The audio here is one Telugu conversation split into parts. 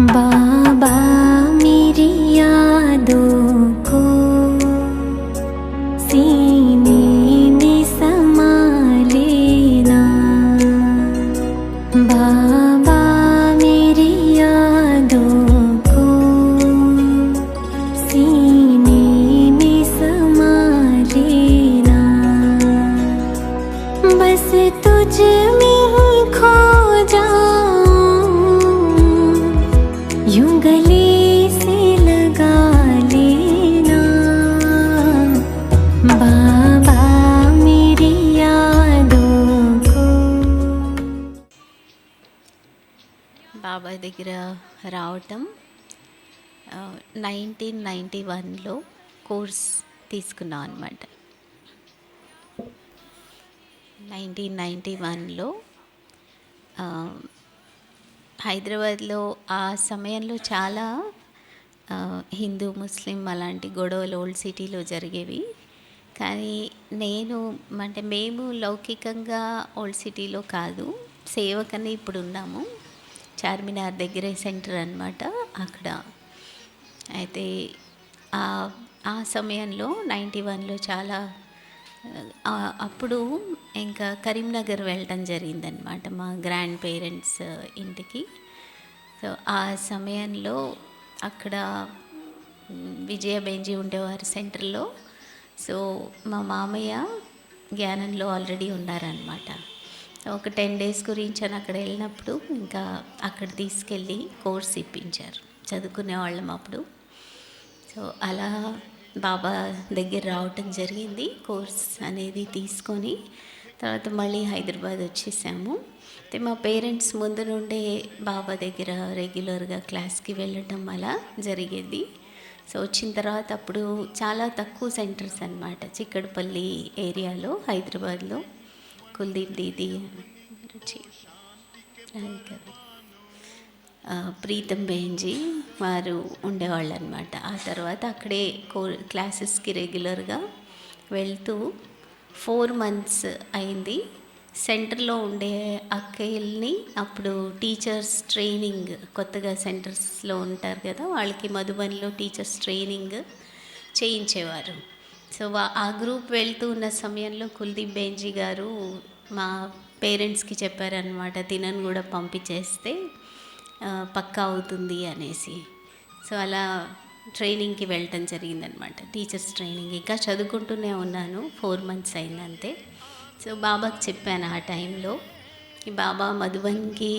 बाबा मेरी यादों को सीने में समा लेना। बाबा मेरी यादों को सीने में समा लेना। बस तुझ में ही खो जाऊं, यूं गले से लगा लेना। बाबा मेरी यादों को। బాబా దగ్గర రావటం 1991లో కోర్స్ తీసుకున్నాం అనమాట. 1991లో హైదరాబాద్లో ఆ సమయంలో చాలా హిందూ ముస్లిం అలాంటి గొడవలు ఓల్డ్ సిటీలో జరిగేవి. కానీ మేము లౌకికంగా ఓల్డ్ సిటీలో కాదు, సేవకని ఇప్పుడు ఉన్నాము. చార్మినార్ దగ్గరే సెంటర్ అనమాట అక్కడ. అయితే ఆ సమయంలో 91లో చాలా అప్పుడు ఇంకా కరీంనగర్ వెళ్ళటం జరిగిందనమాట మా గ్రాండ్ పేరెంట్స్ ఇంటికి. సో ఆ సమయంలో అక్కడ విజయ బెంజీ ఉండేవారు సెంటర్లో. సో మా మామయ్య జ్ఞానంలో ఆల్రెడీ ఉన్నారనమాట. ఒక 10 days గురించి అని అక్కడ వెళ్ళినప్పుడు ఇంకా అక్కడ తీసుకెళ్ళి కోర్స్ ఇప్పించారు, చదువుకునే వాళ్ళం అప్పుడు. సో అలా బాబా దగ్గర రావటం జరిగింది. కోర్స్ అనేది తీసుకొని తర్వాత మళ్ళీ హైదరాబాద్ వచ్చేసాము. అయితే మా పేరెంట్స్ ముందు నుండే బాబా దగ్గర రెగ్యులర్గా క్లాస్కి వెళ్ళటం అలా జరిగేది. సో వచ్చిన తర్వాత అప్పుడు చాలా తక్కువ సెంటర్స్ అన్నమాట. చిక్కడపల్లి ఏరియాలో హైదరాబాద్లో కుల్దీప్ దీది, ప్రీతం బెంజీ వారు ఉండేవాళ్ళు అనమాట. ఆ తర్వాత అక్కడే క్లాసెస్కి రెగ్యులర్గా వెళ్తూ 4 months అయింది. సెంటర్లో ఉండే అక్కయ్యల్ని అప్పుడు టీచర్స్ ట్రైనింగ్, కొత్తగా సెంటర్స్లో ఉంటారు కదా, వాళ్ళకి మధుబన్లో టీచర్స్ ట్రైనింగ్ చేయించేవారు. సో ఆ గ్రూప్ వెళ్తూ ఉన్న సమయంలో కుల్దీప్ బెంజీ గారు మా పేరెంట్స్కి చెప్పారనమాట, తినను కూడా పంపించేస్తే పక్కా అవుతుంది అనేసి. సో అలా ట్రైనింగ్కి వెళ్ళటం జరిగిందనమాట, టీచర్స్ ట్రైనింగ్. ఇంకా చదువుకుంటూనే ఉన్నాను, 4 months అయిందంతే. సో బాబాకి చెప్పాను ఆ టైంలో, ఈ బాబా మధుబన్కి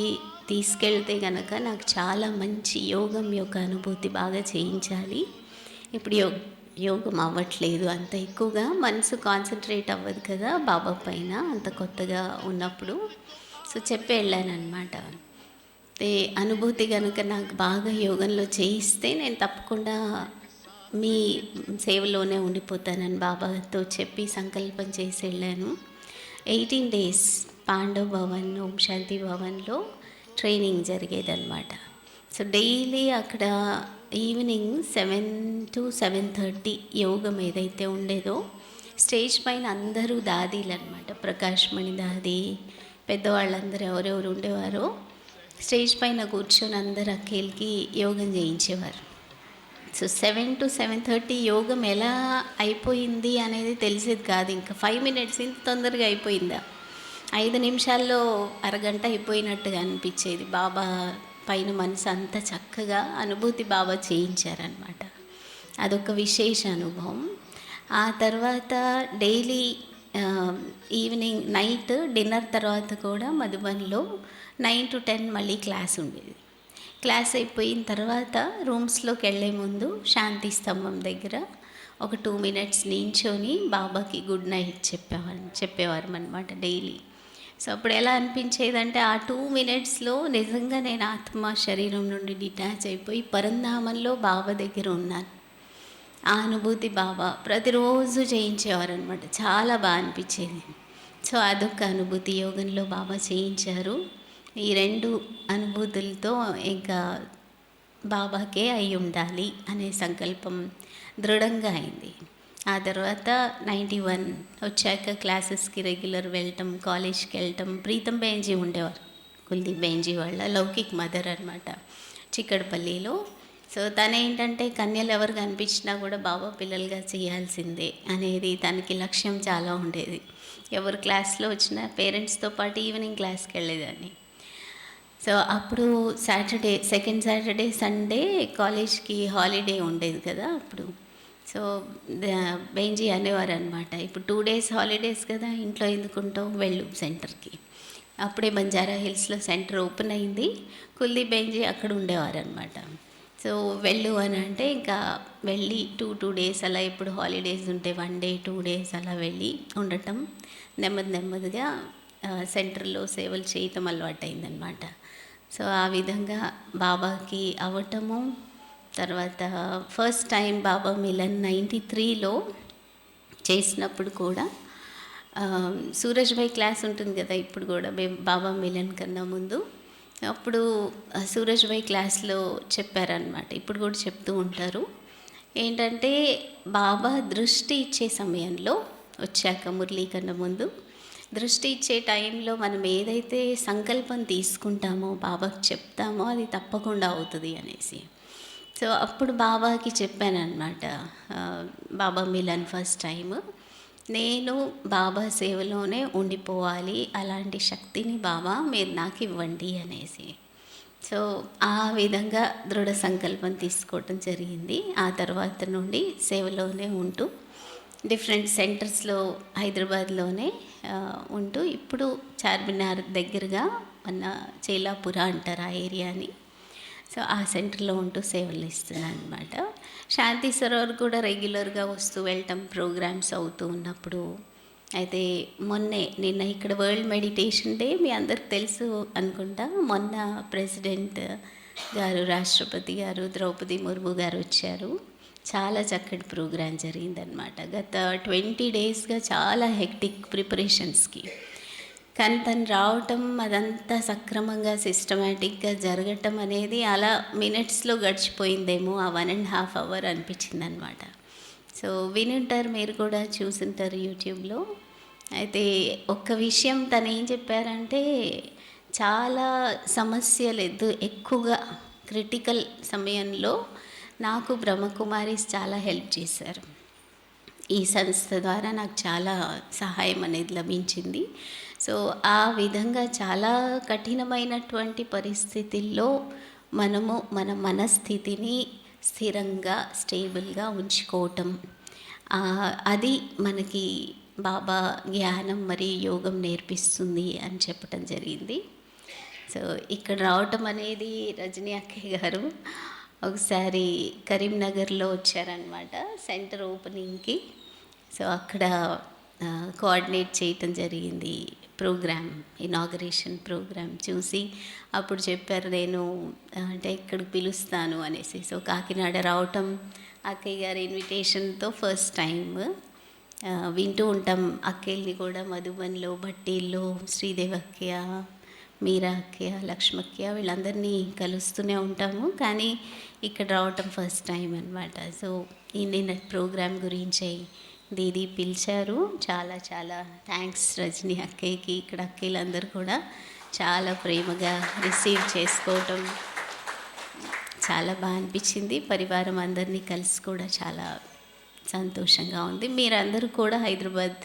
తీసుకెళ్తే కనుక నాకు చాలా మంచి యోగం యొక్క అనుభూతి బాగా చేయించాలి. ఇప్పుడు యోగం అవ్వట్లేదు, అంత ఎక్కువగా మనసు కాన్సన్ట్రేట్ అవ్వదు కదా బాబా పైన అంత కొత్తగా ఉన్నప్పుడు. సో చెప్పి వెళ్ళానమాట. అనుభూతి కనుక నాకు బాగా యోగంలో చేయిస్తే నేను తప్పకుండా మీ సేవలోనే ఉండిపోతానని బాబాతో చెప్పి సంకల్పం చేసి వెళ్ళాను. 18 days పాండవ్ భవన్, ఓం శాంతి భవన్లో ట్రైనింగ్ జరిగేదన్నమాట. సో డైలీ అక్కడ ఈవినింగ్ 7 to 7:30 యోగం ఏదైతే ఉండేదో, స్టేజ్ పైన అందరూ దాదీలు అనమాట, ప్రకాశ్మణి దాది, పెద్దవాళ్ళందరూ ఎవరెవరు ఉండేవారో స్టేజ్ పైన కూర్చొని అందరు అక్కేళ్ళకి యోగం చేయించేవారు. సో 7 to 7:30 యోగం ఎలా అయిపోయింది అనేది తెలిసేది కాదు. ఇంకా 5 minutes ఇంత తొందరగా అయిపోయిందా, 5 నిమిషాల్లో అరగంట అయిపోయినట్టుగా అనిపించేది. బాబా పైన మనసు అంత చక్కగా అనుభూతి బాబా చేయించారనమాట. అదొక విశేష అనుభవం. ఆ తర్వాత డైలీ ఈవినింగ్ నైట్ డిన్నర్ తర్వాత కూడా మధుబన్లో 9 to 10 మళ్ళీ క్లాస్ ఉండేది. క్లాస్ అయిపోయిన తర్వాత రూమ్స్లోకి వెళ్ళే ముందు శాంతి స్తంభం దగ్గర ఒక 2 minutes నించొని బాబాకి గుడ్ నైట్ చెప్పేవారు అనమాట డైలీ. సో అప్పుడు ఎలా అనిపించేదంటే ఆ 2 minutesలో నిజంగా నేను ఆత్మ శరీరం నుండి డిటాచ్ అయిపోయి పరంధామంలో బాబా దగ్గర ఉన్నాను. ఆ అనుభూతి బాబా ప్రతిరోజు చేయించేవారు అనమాట. చాలా బాగా అనిపించేది. సో అదొక అనుభూతి యోగంలో బాబా చేయించారు. ఈ 2 అనుభూతులతో ఇంకా బాబాకే అయి ఉండాలి అనే సంకల్పం దృఢంగా అయింది. ఆ తర్వాత 91 వచ్చాక క్లాసెస్కి రెగ్యులర్ వెళ్ళటం, కాలేజ్కి వెళ్ళటం. ప్రీతం బెంజీ ఉండేవారు, కుల్దీప్ బెంజీ వాళ్ళ లౌకిక్ మదర్ అనమాట. చిక్కడపల్లిలో. సో తనేంటంటే కన్యలు ఎవరు కనిపించినా కూడా బాబా పిల్లలుగా చేయాల్సిందే అనేది తనకి లక్ష్యం చాలా ఉండేది. ఎవరు క్లాస్లో వచ్చినా పేరెంట్స్తో పాటు ఈవినింగ్ క్లాస్కి వెళ్ళేదాన్ని. సో అప్పుడు సెకండ్ సాటర్డే సండే కాలేజ్కి హాలిడే ఉండేది కదా అప్పుడు. సో బెంజీ అనేవారు అనమాట, ఇప్పుడు 2 days హాలిడేస్ కదా, ఇంట్లో ఎందుకుంటావు, వెళ్ళు సెంటర్కి. అప్పుడే బంజారా హిల్స్లో సెంటర్ ఓపెన్ అయింది. కుల్దీప్ బెంజీ అక్కడ ఉండేవారు అనమాట. సో వెళ్ళు అని అంటే ఇంకా వెళ్ళి 2 days అలా, ఎప్పుడు హాలిడేస్ ఉంటే 1 day 2 days అలా వెళ్ళి ఉండటం, నెమ్మదిగా సెంటర్లో సేవలు చేయటం అలవాటైందనమాట. సో ఆ విధంగా బాబాకి అవ్వటము. తర్వాత ఫస్ట్ టైం బాబా మిలన్ 93లో చేసినప్పుడు కూడా సూరజ్ భాయ్ క్లాస్ ఉంటుంది కదా ఇప్పుడు కూడా, బాబా మిలన్ కన్నా ముందు. అప్పుడు సూరజ్ భాయ్ క్లాస్లో చెప్పారనమాట, ఇప్పుడు కూడా చెప్తూ ఉంటారు. ఏంటంటే బాబా దృష్టి ఇచ్చే సమయంలో, వచ్చాక మురళీ కన్నా ముందు దృష్టి ఇచ్చే టైంలో మనం ఏదైతే సంకల్పం తీసుకుంటామో, బాబాకి చెప్తామో అది తప్పకుండా అవుతుంది అనేసి. సో అప్పుడు బాబాకి చెప్పానన్నమాట, బాబా మిలన్ ఫస్ట్ టైం, నేను బాబా సేవలోనే ఉండిపోవాలి, అలాంటి శక్తిని బాబా మీరు నాకు ఇవ్వండి అనేసి. సో ఆ విధంగా దృఢ సంకల్పం తీసుకోవటం జరిగింది. ఆ తర్వాత నుండి సేవలోనే ఉంటూ డిఫరెంట్ సెంటర్స్లో హైదరాబాద్లోనే ఉంటూ, ఇప్పుడు చార్మినార్ దగ్గరగా మన చేలాపుర అంటారు ఆ ఏరియాని. సో ఆ సెంటర్లో ఉంటూ సేవలు ఇస్తున్నాను అనమాట. శాంతి సరోవర్ కూడా రెగ్యులర్గా వస్తూ వెళ్ళటం, ప్రోగ్రామ్స్ అవుతూ ఉన్నప్పుడు. అయితే నిన్న ఇక్కడ వరల్డ్ మెడిటేషన్ డే మీ అందరికి తెలుసు అనుకుంటా. మొన్న ప్రెసిడెంట్ గారు, రాష్ట్రపతి గారు ద్రౌపది ముర్ము గారు వచ్చారు. చాలా చక్కటి ప్రోగ్రాం జరిగిందనమాట. గత 20 daysగా చాలా హెక్టిక్ ప్రిపరేషన్స్కి, కానీ తను రావటం, అదంతా సక్రమంగా సిస్టమేటిక్గా జరగటం అనేది అలా మినిట్స్లో గడిచిపోయిందేమో, ఆ 1.5 hour అనిపించింది అనమాట. సో వినుంటారు, మీరు కూడా చూసుంటారు యూట్యూబ్లో. అయితే ఒక్క విషయం తను ఏం చెప్పారంటే, చాలా సమస్యలు ఎక్కువగా క్రిటికల్ సమయంలో నాకు బ్రహ్మకుమారీస్ చాలా హెల్ప్ చేశారు. ఈ సంస్థ ద్వారా నాకు చాలా సహాయం అనేది లభించింది. సో ఆ విధంగా చాలా కఠినమైనటువంటి పరిస్థితుల్లో మనము మన మనస్థితిని స్థిరంగా, స్టేబుల్గా ఉంచుకోవటం, అది మనకి బాబా జ్ఞానం మరియు యోగం నేర్పిస్తుంది అని చెప్పటం జరిగింది. సో ఇక్కడ రావటం అనేది రజనీ అక్కయ్య గారు ఒకసారి కరీంనగర్లో వచ్చారనమాట సెంటర్ ఓపెనింగ్కి. సో అక్కడ కోఆర్డినేట్ చేయటం జరిగింది ప్రోగ్రామ్, ఇనాగరేషన్ ప్రోగ్రామ్ చూసి అప్పుడు చెప్పారు, నేను అంటే ఇక్కడికి పిలుస్తాను అనేసి. సో కాకినాడ రావటం అక్కయ్య గారి ఇన్విటేషన్తో ఫస్ట్ టైం. వింటూ ఉంటాం అక్కయ్యని కూడా, మధుబన్లో, బట్టీల్లో శ్రీదేవి అక్కయ్య, మీరా అక్కయ్య, లక్ష్మక్కయ్య, వీళ్ళందరినీ కలుస్తూనే ఉంటాము. కానీ ఇక్కడ రావటం ఫస్ట్ టైం అనమాట. సో ఈ నిన్న ప్రోగ్రామ్ గురించి దీదీ పిలిచారు. చాలా చాలా థ్యాంక్స్ రజనీ అక్కయ్యకి. ఇక్కడ అక్కయ్యలందరూ కూడా చాలా ప్రేమగా రిసీవ్ చేసుకోవటం చాలా బాగా అనిపించింది. పరివారం అందరినీ కలిసి కూడా చాలా సంతోషంగా ఉంది. మీరందరూ కూడా హైదరాబాద్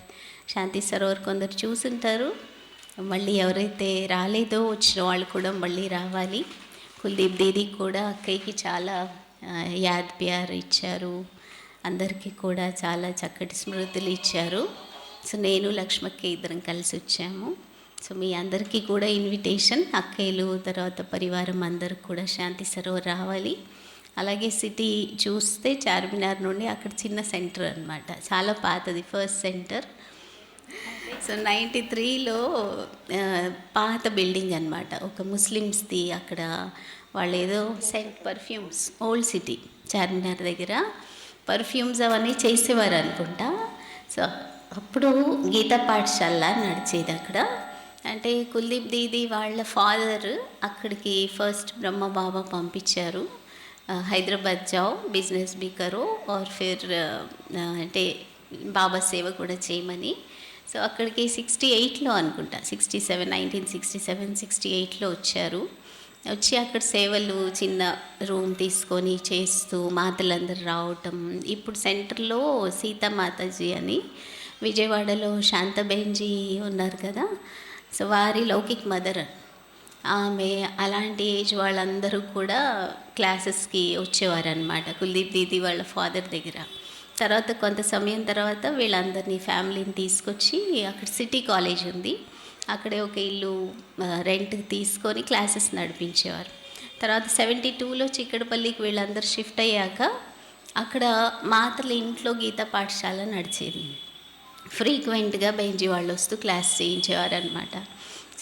శాంతి సరోవర్ కొందరు చూసుంటారు, మళ్ళీ ఎవరైతే రాలేదో వచ్చిన వాళ్ళు కూడా మళ్ళీ రావాలి. కుల్దీప్ దీదీ కూడా అక్కయ్యకి చాలా యాద్ ప్యార్ ఇచ్చారు, అందరికీ కూడా చాలా చక్కటి స్మృతులు ఇచ్చారు. సో నేను లక్ష్మక్క ఇద్దరం కలిసి వచ్చాము. సో మీ అందరికీ కూడా ఇన్విటేషన్, అక్కయ్యలు తర్వాత పరివారం అందరికి కూడా శాంతి సరోవర్ రావాలి. అలాగే సిటీ చూస్తే చార్మినార్ నుండి అక్కడ చిన్న సెంటర్ అనమాట, చాలా పాతది, ఫస్ట్ సెంటర్. సో 93లో పాత బిల్డింగ్ అనమాట, ఒక ముస్లిమ్స్ది. అక్కడ వాళ్ళు ఏదో scent perfumes, old city Charminar దగ్గర పర్ఫ్యూమ్స్ అవన్నీ చేసేవారు అనుకుంటా. సో అప్పుడు గీతా పాఠశాల నడిచేది అక్కడ. అంటే కుల్దీప్ దీదీ వాళ్ళ ఫాదర్ అక్కడికి ఫస్ట్ బ్రహ్మ బాబా పంపించారు, హైదరాబాద్ జాओ, బిజినెస్ भी करो और फिर అంటే బాబా సేవ కూడా చేయమని. సో అక్కడికి 68లో అనుకుంటా, 1967 68లో వచ్చారు. వచ్చి అక్కడ సేవలు చిన్న రూమ్ తీసుకొని చేస్తూ మాతలందరూ రావటం. ఇప్పుడు సెంటర్లో సీతామాతాజీ అని విజయవాడలో శాంతబేన్జీ ఉన్నారు కదా, సో వారి లౌకిక్ మదర్ ఆమె. అలాంటి ఏజ్ వాళ్ళందరూ కూడా క్లాసెస్కి వచ్చేవారనమాట కుల్దీప్ దీది వాళ్ళ ఫాదర్ దగ్గర. తర్వాత కొంత సమయం తర్వాత వీళ్ళందరినీ ఫ్యామిలీని తీసుకొచ్చి అక్కడ సిటీ కాలేజ్ ఉంది, అక్కడే ఒక ఇల్లు రెంట్కి తీసుకొని క్లాసెస్ నడిపించేవారు. తర్వాత 72లో చిక్కడపల్లికి వీళ్ళందరూ షిఫ్ట్ అయ్యాక అక్కడ మాతల ఇంట్లో గీతా పాఠశాల నడిచేది. ఫ్రీక్వెంట్గా బెంజీ వాళ్ళు వస్తూ క్లాస్ చేయించేవారు అనమాట.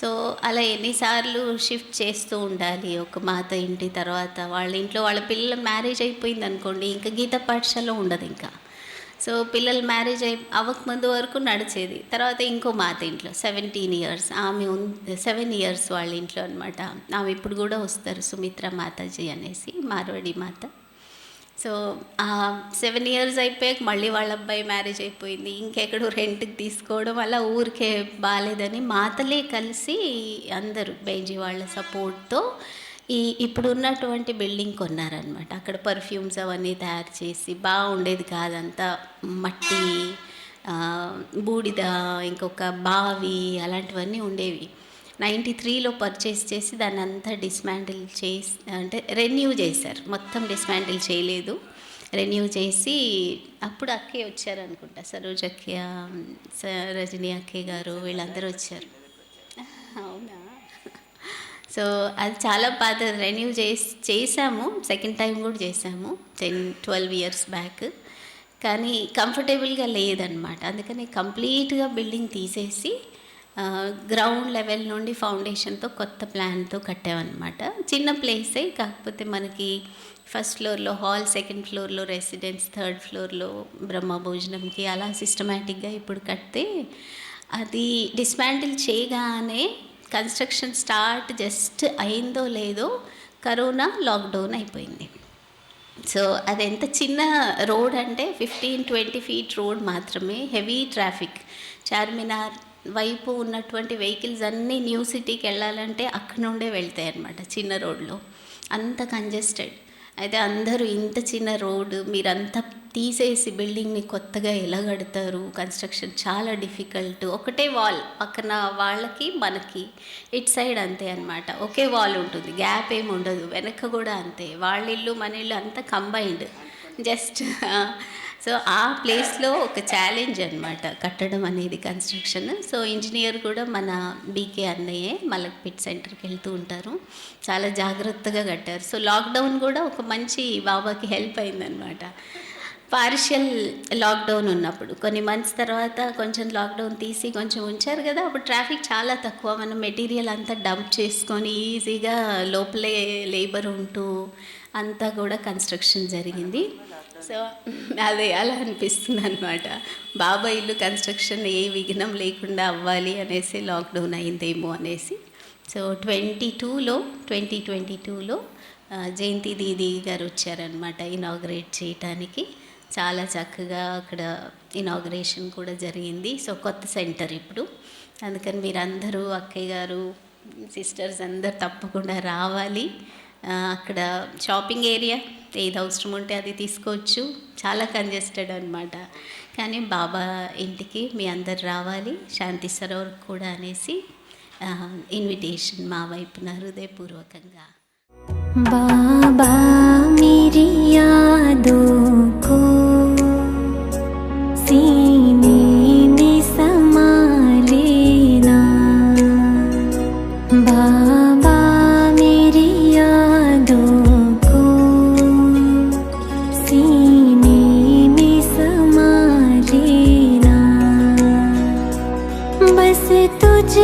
సో అలా ఎన్నిసార్లు షిఫ్ట్ చేస్తూ ఉండాలి ఒక మాత ఇంటి తర్వాత వాళ్ళ ఇంట్లో వాళ్ళ పిల్లల మ్యారేజ్ అయిపోయింది అనుకోండి, ఇంకా గీతా పాఠశాల ఉండదు ఇంకా. సో పిల్లలు మ్యారేజ్ అవ్వకముందు వరకు నడిచేది. తర్వాత ఇంకో మాత ఇంట్లో 17 ఇయర్స్ ఆమె 7 ఇయర్స్ వాళ్ళ ఇంట్లో అనమాట. ఆమె ఇప్పుడు కూడా వస్తారు, సుమిత్ర మాతాజీ అనేసి, మార్వాడి మాత. సో 7 ఇయర్స్ అయిపోయాక మళ్ళీ వాళ్ళ అబ్బాయి మ్యారేజ్ అయిపోయింది, ఇంకెక్కడో రెంట్కి తీసుకోవడం, అలా ఊరికే బాగాలేదని మాతలే కలిసి అందరూ బెంజీ వాళ్ళ సపోర్ట్తో ఇప్పుడు ఉన్నటువంటి బిల్డింగ్ కొన్నారనమాట. అక్కడ పర్ఫ్యూమ్స్ అవన్నీ తయారు చేసి బాగుండేది కాదంతా, మట్టి బూడిద ఇంకొక బావి అలాంటివన్నీ ఉండేవి. 93లో పర్చేస్ చేసి దాన్ని అంతా డిస్మాంటిల్ చేసి, అంటే రెన్యూ చేశారు, మొత్తం డిస్మాంటిల్ చేయలేదు, రెన్యూ చేసి అప్పుడు అక్కయ్య వచ్చారనుకుంటా, సరోజ్ అక్కయ్య, రజనీ అక్కయ్య గారు వీళ్ళందరూ వచ్చారు. అవునా? సో అది చాలా పాత, రెన్యూ చేసాము, సెకండ్ టైం కూడా చేసాము 10-12 ఇయర్స్ బ్యాక్. కానీ కంఫర్టబుల్గా లేదనమాట, అందుకని కంప్లీట్గా బిల్డింగ్ తీసేసి గ్రౌండ్ లెవెల్ నుండి ఫౌండేషన్తో కొత్త ప్లాన్తో కట్టామన్నమాట. చిన్న ప్లేసే, కాకపోతే మనకి ఫస్ట్ ఫ్లోర్లో హాల్, సెకండ్ ఫ్లోర్లో రెసిడెన్స్, థర్డ్ ఫ్లోర్లో బ్రహ్మ భోజనంకి అలా సిస్టమేటిక్గా ఇప్పుడు కడితే, అది డిస్మాంటిల్ చేయగానే కన్స్ట్రక్షన్ స్టార్ట్ జస్ట్ అయిందో లేదో కరోనా లాక్డౌన్ అయిపోయింది. సో అది ఎంత చిన్న రోడ్ అంటే 15-20 ఫీట్ రోడ్ మాత్రమే, హెవీ ట్రాఫిక్. చార్మినార్ వైపు ఉన్నటువంటి వెహికల్స్ అన్నీ న్యూ సిటీకి వెళ్ళాలంటే అక్కడ నుండే వెళ్తాయి అన్నమాట, చిన్న రోడ్లో, అంత కంజెస్టెడ్. అయితే అందరూ ఇంత చిన్న రోడ్డు మీరంతా తీసేసి బిల్డింగ్ని కొత్తగా ఎలా కడతారు, కన్స్ట్రక్షన్ చాలా డిఫికల్ట్. ఒకటే వాల్, పక్కన వాళ్ళకి మనకి ఇటు సైడ్ అంతే అనమాట, ఒకే వాల్ ఉంటుంది, గ్యాప్ ఏమి ఉండదు. వెనక కూడా అంతే, వాళ్ళ ఇల్లు మన ఇల్లు అంతా కంబైన్డ్ జస్ట్. సో ఆ ప్లేస్లో ఒక ఛాలెంజ్ అనమాట కట్టడం అనేది, కన్స్ట్రక్షన్. సో ఇంజనీర్ కూడా మన బీకే అన్నయ్యే, మలక్పేట్ సెంటర్కి వెళ్తూ ఉంటారు, చాలా జాగ్రత్తగా కట్టారు. సో లాక్డౌన్ కూడా ఒక మంచి బాబాకి హెల్ప్ అయిందనమాట. పార్షియల్ లాక్డౌన్ ఉన్నప్పుడు కొన్ని మంత్స్ తర్వాత కొంచెం లాక్డౌన్ తీసి కొంచెం ఉంచారు కదా, అప్పుడు ట్రాఫిక్ చాలా తక్కువ, మనం మెటీరియల్ అంతా డంప్ చేసుకొని ఈజీగా లోపలే లేబర్ ఉంటూ అంతా కూడా కన్స్ట్రక్షన్ జరిగింది. సో అదే అలా అనిపిస్తుంది అనమాట, బాబా ఇల్లు కన్స్ట్రక్షన్ ఏ విఘ్నం లేకుండా అవ్వాలి అనేసి లాక్డౌన్ అయిందేమో అనేసి. సో 2022లో జయంతి దీది గారు వచ్చారనమాట ఇనాగ్రేట్ చేయటానికి. చాలా చక్కగా అక్కడ ఇనాగ్రేషన్ కూడా జరిగింది. సో కొత్త సెంటర్ ఇప్పుడు, అందుకని మీరందరూ అక్కయ్య గారు, సిస్టర్స్ అందరు తప్పకుండా రావాలి. అక్కడ షాపింగ్ ఏరియా ఏది అవసరం ఉంటే అది తీసుకోవచ్చు, చాలా కంజెస్టెడ్ అనమాట. కానీ బాబా ఇంటికి మీ అందరు రావాలి, శాంతి సరోవర్ కూడా అనేసి ఇన్విటేషన్ మా వైపున హృదయపూర్వకంగా. बाबा मेरी यादों को सीने में समा लेना, बाबा मेरी यादों को सीने में समा लेना, बस तुझ